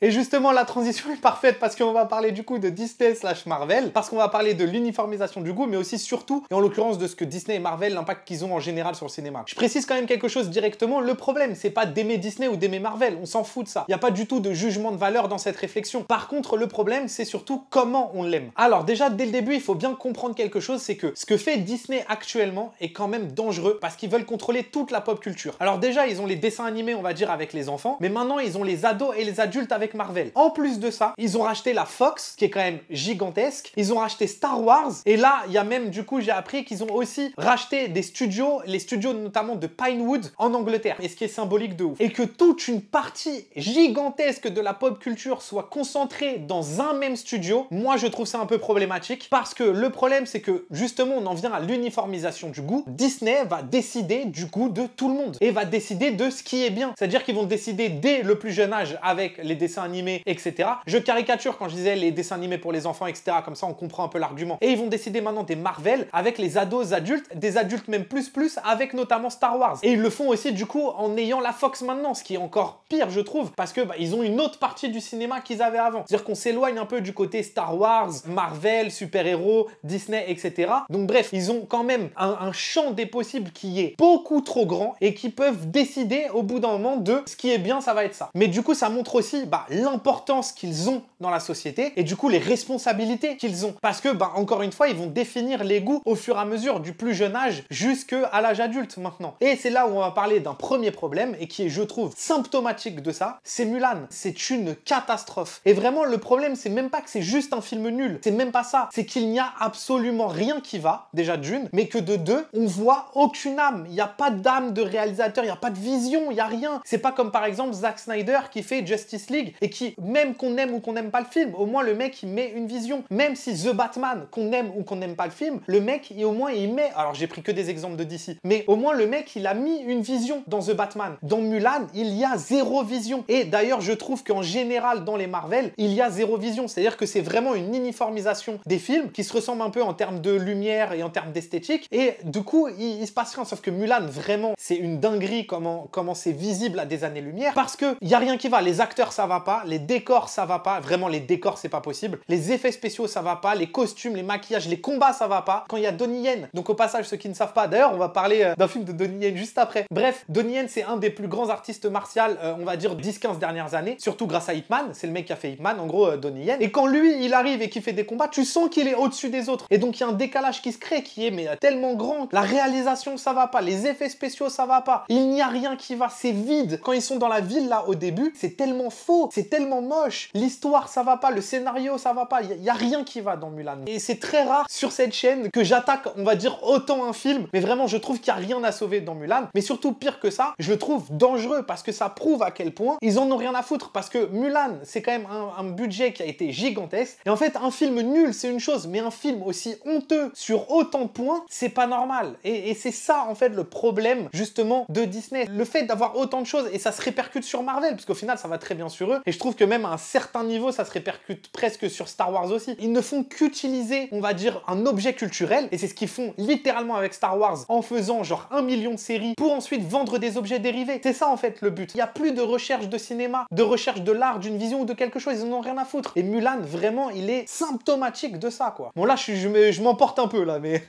Et justement, la transition est parfaite parce qu'on va parler du coup de Disney / Marvel, parce qu'on va parler de l'uniformisation du goût, mais aussi surtout, et en l'occurrence de ce que Disney et Marvel, l'impact qu'ils ont en général sur le cinéma. Je précise quand même quelque chose directement, le problème, c'est pas d'aimer Disney ou d'aimer Marvel, on s'en fout de ça. Il n'y a pas du tout de jugement de valeur dans cette réflexion. Par contre, le problème, c'est surtout comment on l'aime. Alors déjà, dès le début, il faut bien comprendre quelque chose, c'est que ce que fait Disney actuellement est quand même dangereux parce qu'ils veulent contrôler toute la pop culture. Alors déjà, ils ont les dessins animés, on va dire, avec les enfants, mais maintenant, ils ont les ados et les adultes avec Marvel. En plus de ça, ils ont racheté la Fox, qui est quand même gigantesque, ils ont racheté Star Wars, et là, il y a même, du coup, j'ai appris qu'ils ont aussi racheté des studios, les studios notamment de Pinewood en Angleterre, et ce qui est symbolique de ouf. Et que toute une partie gigantesque de la pop culture soit concentrée dans un même studio, moi, je trouve ça un peu problématique, parce que le problème, c'est que, justement, on en vient à l'uniformisation du goût. Disney va décider du goût de tout le monde, et va décider de ce qui est bien. C'est-à-dire qu'ils vont décider dès le plus jeune âge avec les dessins animés, etc. Je caricature quand je disais les dessins animés pour les enfants, etc. Comme ça, on comprend un peu l'argument. Et ils vont décider maintenant des Marvel avec les ados adultes, des adultes même plus, avec notamment Star Wars. Et ils le font aussi, du coup, en ayant la Fox maintenant, ce qui est encore pire, je trouve, parce que ils ont une autre partie du cinéma qu'ils avaient avant. C'est-à-dire qu'on s'éloigne un peu du côté Star Wars, Marvel, super-héros, Disney, etc. Donc bref, ils ont quand même un champ des possibles qui est beaucoup trop grand et qui peuvent décider au bout d'un moment de ce qui est bien, ça va être ça. Mais du coup, ça montre aussi l'importance qu'ils ont dans la société et du coup les responsabilités qu'ils ont. Parce que, encore une fois, ils vont définir les goûts au fur et à mesure du plus jeune âge jusqu'à l'âge adulte maintenant. Et c'est là où on va parler d'un premier problème et qui est, je trouve, symptomatique de ça, c'est Mulan. C'est une catastrophe. Et vraiment, le problème, c'est même pas que c'est juste un film nul. C'est même pas ça. C'est qu'il n'y a absolument rien qui va, déjà d'une, mais que de deux, on voit aucune âme. Il n'y a pas d'âme de réalisateur, il n'y a pas de vision, il n'y a rien. C'est pas comme par exemple Zack Snyder qui fait Justice League et qui, même qu'on aime ou qu'on n'aime pas le film, au moins le mec il met une vision. Même si The Batman, qu'on aime ou qu'on n'aime pas le film, le mec au moins il met, alors j'ai pris que des exemples de DC, mais au moins le mec il a mis une vision dans The Batman. Dans Mulan, il y a zéro vision. Et d'ailleurs je trouve qu'en général dans les Marvel, il y a zéro vision. C'est-à-dire que c'est vraiment une uniformisation des films qui se ressemblent un peu en termes de lumière et en termes d'esthétique. Et du coup, il se passe rien. Sauf que Mulan, vraiment, c'est une dinguerie comment c'est visible à des années-lumière. Parce qu'il n'y a rien qui va. Les acteurs, ça va pas. Les décors, ça va pas. Vraiment, les décors, c'est pas possible. Les effets spéciaux, ça va pas. Les costumes, les maquillages, les combats, ça va pas. Quand il y a Donnie Yen, donc au passage, ceux qui ne savent pas, d'ailleurs, on va parler d'un film de Donnie Yen juste après. Bref, Donnie Yen, c'est un des plus grands artistes martiaux, on va dire 10-15 dernières années, surtout grâce à Ip Man. C'est le mec qui a fait Ip Man, en gros, Donnie Yen. Et quand lui, il arrive et qu'il fait des combats, tu sens qu'il est au-dessus des autres. Et donc, il y a un décalage qui se crée, qui est mais tellement grand. La réalisation, ça va pas. Les effets spéciaux, ça va pas. Il n'y a rien qui va. C'est vide. Quand ils sont dans la ville, là, au début, c'est tellement faux. C'est tellement moche. L'histoire, ça va pas. Le scénario, ça va pas. Il y a rien qui va dans Mulan. Et c'est très rare sur cette chaîne que j'attaque, on va dire, autant un film. Mais vraiment, je trouve qu'il n'y a rien à sauver dans Mulan. Mais surtout, pire que ça, je le trouve dangereux parce que ça prouve à quel point ils en ont rien à foutre. Parce que Mulan, c'est quand même un budget qui a été gigantesque. Et en fait, un film nul, c'est une chose. Mais un film aussi honteux sur autant de points, c'est pas normal. Et c'est ça, en fait, le problème, justement, de Disney. Le fait d'avoir autant de choses, et ça se répercute sur Marvel, parce qu'au final, ça va très bien sur eux. Et je trouve que même à un certain niveau, ça se répercute presque sur Star Wars aussi. Ils ne font qu'utiliser, on va dire, un objet culturel. Et c'est ce qu'ils font littéralement avec Star Wars, en faisant genre 1 million de séries, pour ensuite vendre des objets dérivés. C'est ça, en fait, le but. Il n'y a plus de recherche de cinéma, de recherche de l'art, d'une vision ou de quelque chose. Ils en ont rien à foutre. Et Mulan, vraiment, il est symptomatique de ça, quoi. Bon, là, je m'emporte un peu, là, mais...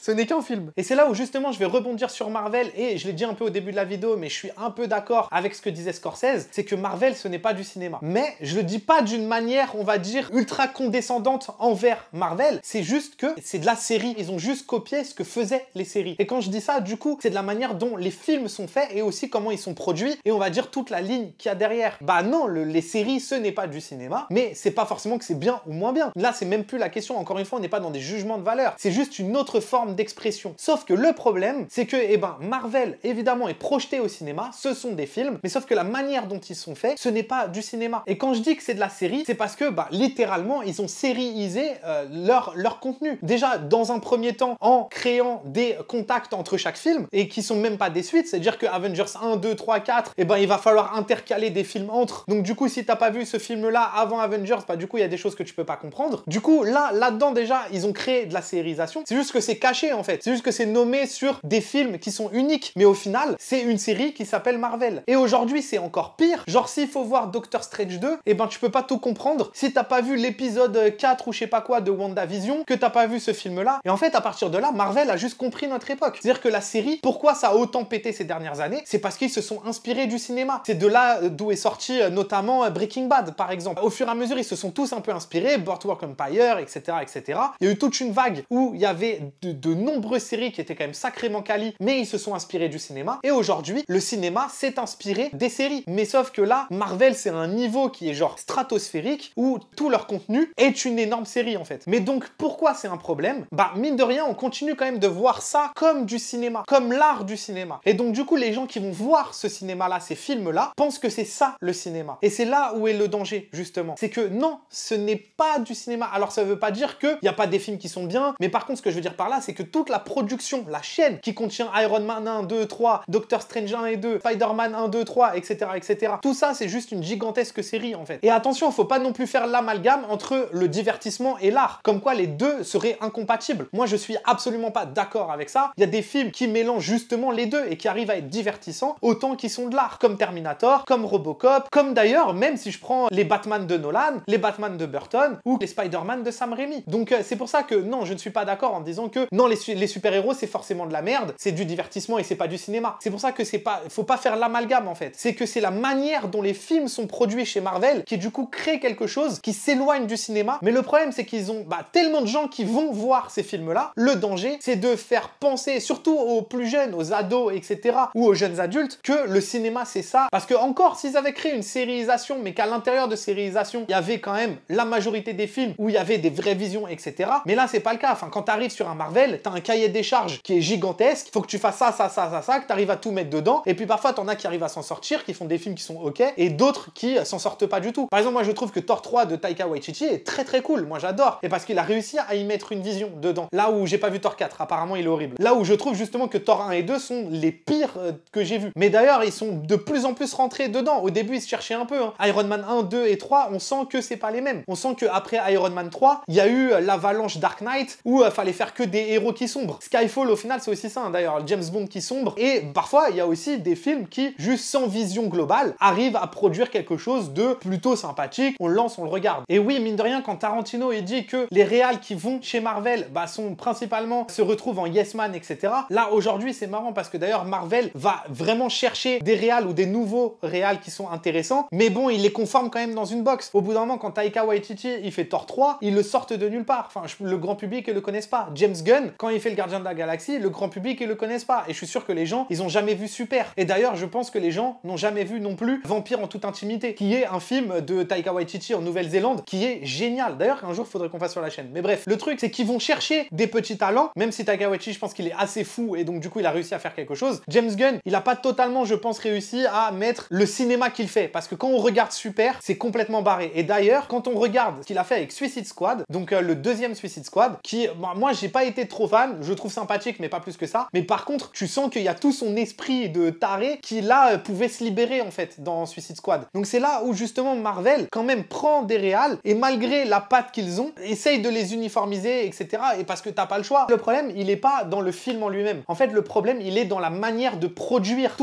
Ce n'est qu'un film. Et c'est là où justement je vais rebondir sur Marvel, et je l'ai dit un peu au début de la vidéo, mais je suis un peu d'accord avec ce que disait Scorsese, c'est que Marvel, ce n'est pas du cinéma. Mais je le dis pas d'une manière, on va dire, ultra condescendante envers Marvel, c'est juste que c'est de la série. Ils ont juste copié ce que faisaient les séries. Et quand je dis ça, du coup, c'est de la manière dont les films sont faits et aussi comment ils sont produits, et on va dire toute la ligne qu'il y a derrière. Bah non, les séries, ce n'est pas du cinéma, mais c'est pas forcément que c'est bien ou moins bien. Là, c'est même plus la question. Encore une fois, on n'est pas dans des jugements de valeur. C'est juste une autre forme d'expression. Sauf que le problème, c'est que Marvel, évidemment, est projeté au cinéma, ce sont des films, mais sauf que la manière dont ils sont faits, ce n'est pas du cinéma. Et quand je dis que c'est de la série, c'est parce que, littéralement, ils ont sériisé leur contenu. Déjà, dans un premier temps, en créant des contacts entre chaque film, et qui sont même pas des suites, c'est-à-dire que Avengers 1, 2, 3, 4, il va falloir intercaler des films entre. Donc du coup, si t'as pas vu ce film-là avant Avengers, du coup, il y a des choses que tu peux pas comprendre. Du coup, là-dedans, déjà, ils ont créé de la sérisation. C'est juste que c'est caché rattaché en fait. C'est juste que c'est nommé sur des films qui sont uniques. Mais au final, c'est une série qui s'appelle Marvel. Et aujourd'hui, c'est encore pire. Genre, s'il faut voir Doctor Strange 2, eh ben tu peux pas tout comprendre si t'as pas vu l'épisode 4 ou je sais pas quoi de WandaVision, que t'as pas vu ce film-là. Et en fait, à partir de là, Marvel a juste compris notre époque. C'est-à-dire que la série, pourquoi ça a autant pété ces dernières années? C'est parce qu'ils se sont inspirés du cinéma. C'est de là d'où est sorti notamment Breaking Bad, par exemple. Au fur et à mesure, ils se sont tous un peu inspirés, Boardwalk Empire, etc., etc. Il y a eu toute une vague où il y avait de nombreuses séries qui étaient quand même sacrément quali, mais ils se sont inspirés du cinéma. Et aujourd'hui, le cinéma s'est inspiré des séries. Mais sauf que là, Marvel, c'est un niveau qui est genre stratosphérique, où tout leur contenu est une énorme série, en fait. Mais donc, pourquoi c'est un problème? Bah, mine de rien, on continue quand même de voir ça comme du cinéma, comme l'art du cinéma. Et donc, du coup, les gens qui vont voir ce cinéma-là, ces films-là, pensent que c'est ça, le cinéma. Et c'est là où est le danger, justement. C'est que non, ce n'est pas du cinéma. Alors, ça veut pas dire qu'il n'y a pas des films qui sont bien, mais par contre, ce que je veux dire par là, c'est que toute la production, la chaîne qui contient Iron Man 1, 2, 3, Doctor Strange 1 et 2, Spider-Man 1, 2, 3, etc., etc. Tout ça, c'est juste une gigantesque série, en fait. Et attention, faut pas non plus faire l'amalgame entre le divertissement et l'art. Comme quoi, les deux seraient incompatibles. Moi, je suis absolument pas d'accord avec ça. Il y a des films qui mélangent justement les deux et qui arrivent à être divertissants autant qu'ils sont de l'art. Comme Terminator, comme Robocop, comme d'ailleurs, même si je prends les Batman de Nolan, les Batman de Burton ou les Spider-Man de Sam Raimi. Donc, c'est pour ça que non, je ne suis pas d'accord en disant que non, les super-héros, c'est forcément de la merde, c'est du divertissement et c'est pas du cinéma. C'est pour ça que faut pas faire l'amalgame, en fait. C'est que c'est la manière dont les films sont produits chez Marvel qui, du coup, crée quelque chose qui s'éloigne du cinéma. Mais le problème, c'est qu'ils ont tellement de gens qui vont voir ces films-là. Le danger, c'est de faire penser, surtout aux plus jeunes, aux ados, etc., ou aux jeunes adultes, que le cinéma, c'est ça. Parce que, encore, s'ils avaient créé une sérialisation, mais qu'à l'intérieur de sérialisation, il y avait quand même la majorité des films où il y avait des vraies visions, etc. Mais là, c'est pas le cas. Enfin, quand t'arrives sur un Marvel, t'as un cahier des charges qui est gigantesque. Faut que tu fasses ça, ça, ça, ça, ça, que t'arrives à tout mettre dedans. Et puis parfois, t'en as qui arrivent à s'en sortir, qui font des films qui sont ok, et d'autres qui s'en sortent pas du tout. Par exemple, moi, je trouve que Thor 3 de Taika Waititi est très très cool. Moi, j'adore. Et parce qu'il a réussi à y mettre une vision dedans. Là où j'ai pas vu Thor 4, apparemment, il est horrible. Là où je trouve justement que Thor 1 et 2 sont les pires que j'ai vus. Mais d'ailleurs, ils sont de plus en plus rentrés dedans. Au début, ils se cherchaient un peu. Iron Man 1, 2 et 3, on sent que c'est pas les mêmes. On sent qu'après Iron Man 3, il y a eu l'avalanche Dark Knight où fallait faire que des héros qui sombrent. Skyfall, au final, c'est aussi ça, d'ailleurs. James Bond qui sombre. Et parfois, il y a aussi des films qui, juste sans vision globale, arrivent à produire quelque chose de plutôt sympathique. On le lance, on le regarde. Et oui, mine de rien, quand Tarantino il dit que les réals qui vont chez Marvel sont principalement se retrouvent en Yes Man, etc. Là, aujourd'hui, c'est marrant parce que d'ailleurs, Marvel va vraiment chercher des réals ou des nouveaux réals qui sont intéressants. Mais bon, il les conforme quand même dans une box. Au bout d'un moment, quand Taika Waititi il fait Thor 3, ils le sortent de nulle part. Enfin, le grand public ne le connaissent pas. James Gunn, quand il fait le Gardien de la Galaxie, le grand public ne le connaissent pas. Et je suis sûr que les gens, ils ont jamais vu Super. Et d'ailleurs, je pense que les gens n'ont jamais vu non plus Vampire en toute intimité, qui est un film de Taika Waititi en Nouvelle-Zélande, qui est génial. D'ailleurs, un jour, il faudrait qu'on fasse sur la chaîne. Mais bref, le truc, c'est qu'ils vont chercher des petits talents, même si Taika Waititi, je pense qu'il est assez fou, et donc du coup, il a réussi à faire quelque chose. James Gunn, il a pas totalement, je pense, réussi à mettre le cinéma qu'il fait, parce que quand on regarde Super, c'est complètement barré. Et d'ailleurs, quand on regarde ce qu'il a fait avec Suicide Squad, donc le deuxième Suicide Squad, qui, moi, j'ai pas été trop fan, je trouve sympathique, mais pas plus que ça. Mais par contre, tu sens qu'il y a tout son esprit de taré qui, là, pouvait se libérer, en fait, dans Suicide Squad. Donc c'est là où, justement, Marvel, quand même, prend des réals, et malgré la patte qu'ils ont, essaye de les uniformiser, etc. Et parce que t'as pas le choix. Le problème, il est pas dans le film en lui-même. En fait, le problème, il est dans la manière de produire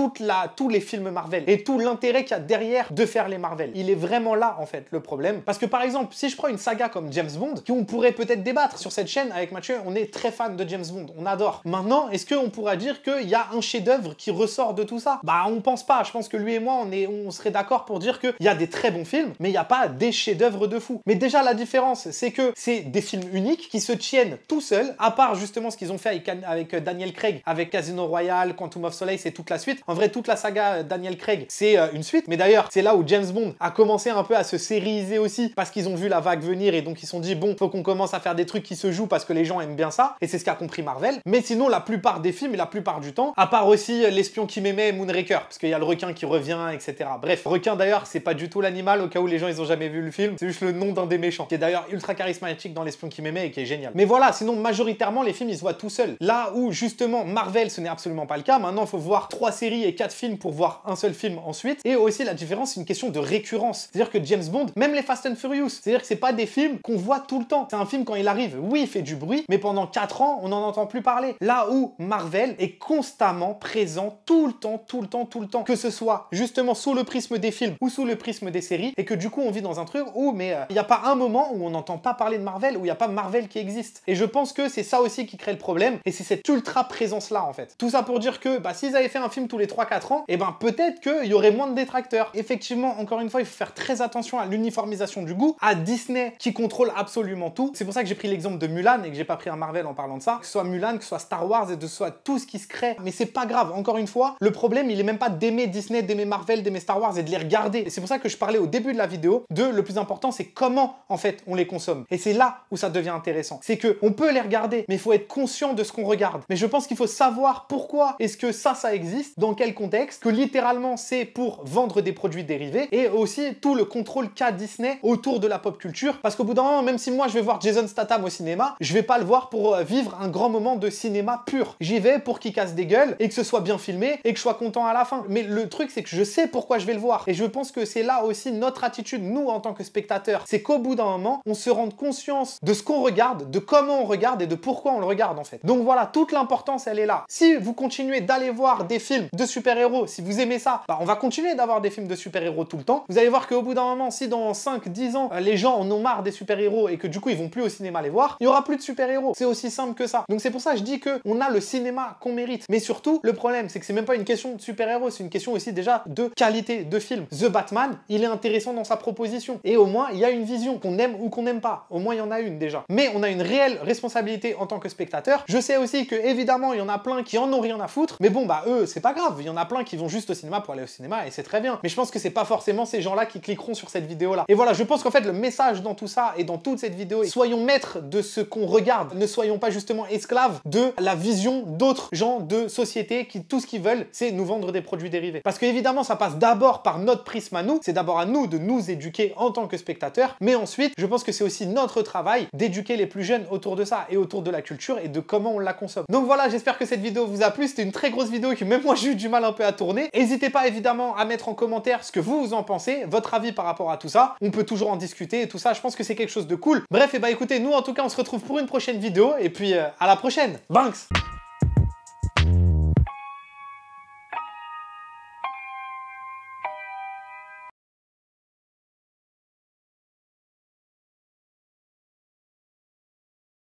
tous les films Marvel, et tout l'intérêt qu'il y a derrière de faire les Marvel. Il est vraiment là, en fait, le problème. Parce que, par exemple, si je prends une saga comme James Bond, qui on pourrait peut-être débattre sur cette chaîne avec Mathieu, on est très fan de James Bond, on adore. Maintenant, est-ce qu'on pourra dire qu'il y a un chef-d'œuvre qui ressort de tout ça? Bah, on pense pas. Je pense que lui et moi, on serait d'accord pour dire qu'il y a des très bons films, mais il n'y a pas des chefs-d'œuvre de fou. Mais déjà, la différence, c'est que c'est des films uniques qui se tiennent tout seuls, à part justement ce qu'ils ont fait avec Daniel Craig, avec Casino Royale, Quantum of Solace et toute la suite. En vrai, toute la saga Daniel Craig, c'est une suite. Mais d'ailleurs, c'est là où James Bond a commencé un peu à se sériiser aussi, parce qu'ils ont vu la vague venir et donc ils se sont dit, bon, faut qu'on commence à faire des trucs qui se jouent parce que les gens aiment bien ça. Et c'est ce qu'a compris Marvel. Mais sinon, la plupart des films et la plupart du temps, à part aussi L'espion qui m'aimait et Moonraker, parce qu'il y a le requin qui revient, etc. Bref, requin d'ailleurs, c'est pas du tout l'animal, au cas où les gens ils ont jamais vu le film. C'est juste le nom d'un des méchants, qui est d'ailleurs ultra charismatique dans L'espion qui m'aimait et qui est génial. Mais voilà, sinon, majoritairement, les films ils se voient tout seuls. Là où justement Marvel, ce n'est absolument pas le cas. Maintenant, il faut voir 3 séries et 4 films pour voir un seul film ensuite. Et aussi, la différence, c'est une question de récurrence. C'est-à-dire que James Bond, même les Fast and Furious, c'est-à-dire que c'est pas des films qu'on voit tout le temps. C'est un film quand il arrive, oui, il fait du bruit, mais pendant 4 ans, moment, on n'en entend plus parler. Là où Marvel est constamment présent tout le temps, tout le temps, tout le temps. Que ce soit justement sous le prisme des films ou sous le prisme des séries, et que du coup on vit dans un truc où il n'y a pas un moment où on n'entend pas parler de Marvel, où il n'y a pas Marvel qui existe. Et je pense que c'est ça aussi qui crée le problème, et c'est cette ultra présence là en fait. Tout ça pour dire que s'ils avaient fait un film tous les 3-4 ans, et peut-être qu'il y aurait moins de détracteurs. Effectivement, encore une fois, il faut faire très attention à l'uniformisation du goût, à Disney qui contrôle absolument tout. C'est pour ça que j'ai pris l'exemple de Mulan et que j'ai pas pris un Marvel en parlant de ça. Que ce soit Mulan, que ce soit Star Wars et que ce soit tout ce qui se crée. Mais c'est pas grave, encore une fois, le problème il est même pas d'aimer Disney, d'aimer Marvel, d'aimer Star Wars et de les regarder. Et c'est pour ça que je parlais au début de la vidéo de le plus important c'est comment en fait on les consomme. Et c'est là où ça devient intéressant. C'est que on peut les regarder, mais il faut être conscient de ce qu'on regarde. Mais je pense qu'il faut savoir pourquoi est-ce que ça existe, dans quel contexte, que littéralement c'est pour vendre des produits dérivés et aussi tout le contrôle qu'a Disney autour de la pop culture. Parce qu'au bout d'un moment, même si moi je vais voir Jason Statham au cinéma, je vais pas le voir pour vivre un grand moment de cinéma pur. J'y vais pour qu'il casse des gueules et que ce soit bien filmé et que je sois content à la fin. Mais le truc c'est que je sais pourquoi je vais le voir. Et je pense que c'est là aussi notre attitude, nous en tant que spectateurs. C'est qu'au bout d'un moment, on se rende conscience de ce qu'on regarde, de comment on regarde et de pourquoi on le regarde en fait. Donc voilà, toute l'importance elle est là. Si vous continuez d'aller voir des films de super-héros, si vous aimez ça, on va continuer d'avoir des films de super-héros tout le temps. Vous allez voir qu'au bout d'un moment, si dans 5-10 ans, les gens en ont marre des super-héros et que du coup ils vont plus au cinéma les voir, il y aura plus de super-héros. C'est aussi simple que ça. Donc c'est pour ça que je dis que on a le cinéma qu'on mérite. Mais surtout, le problème, c'est que c'est même pas une question de super-héros, c'est une question aussi déjà de qualité de film. The Batman, il est intéressant dans sa proposition. Et au moins, il y a une vision, qu'on aime ou qu'on n'aime pas. Au moins, il y en a une déjà. Mais on a une réelle responsabilité en tant que spectateur. Je sais aussi que évidemment, il y en a plein qui en ont rien à foutre. Mais bon, eux, c'est pas grave. Il y en a plein qui vont juste au cinéma pour aller au cinéma et c'est très bien. Mais je pense que c'est pas forcément ces gens-là qui cliqueront sur cette vidéo-là. Et voilà, je pense qu'en fait, le message dans tout ça et dans toute cette vidéo, soyons maîtres de ce qu'on regarde. Ne soyons pas justement esclaves de la vision d'autres gens de société qui, tout ce qu'ils veulent, c'est nous vendre des produits dérivés. Parce qu'évidemment, ça passe d'abord par notre prisme à nous. C'est d'abord à nous de nous éduquer en tant que spectateurs. Mais ensuite, je pense que c'est aussi notre travail d'éduquer les plus jeunes autour de ça et autour de la culture et de comment on la consomme. Donc voilà, j'espère que cette vidéo vous a plu. C'était une très grosse vidéo que même moi j'ai eu du mal un peu à tourner. N'hésitez pas évidemment à mettre en commentaire ce que vous en pensez, votre avis par rapport à tout ça. On peut toujours en discuter et tout ça, je pense que c'est quelque chose de cool. Bref, et écoutez, nous en tout cas on se retrouve pour une prochaine vidéo et puis à la prochaine. Banks!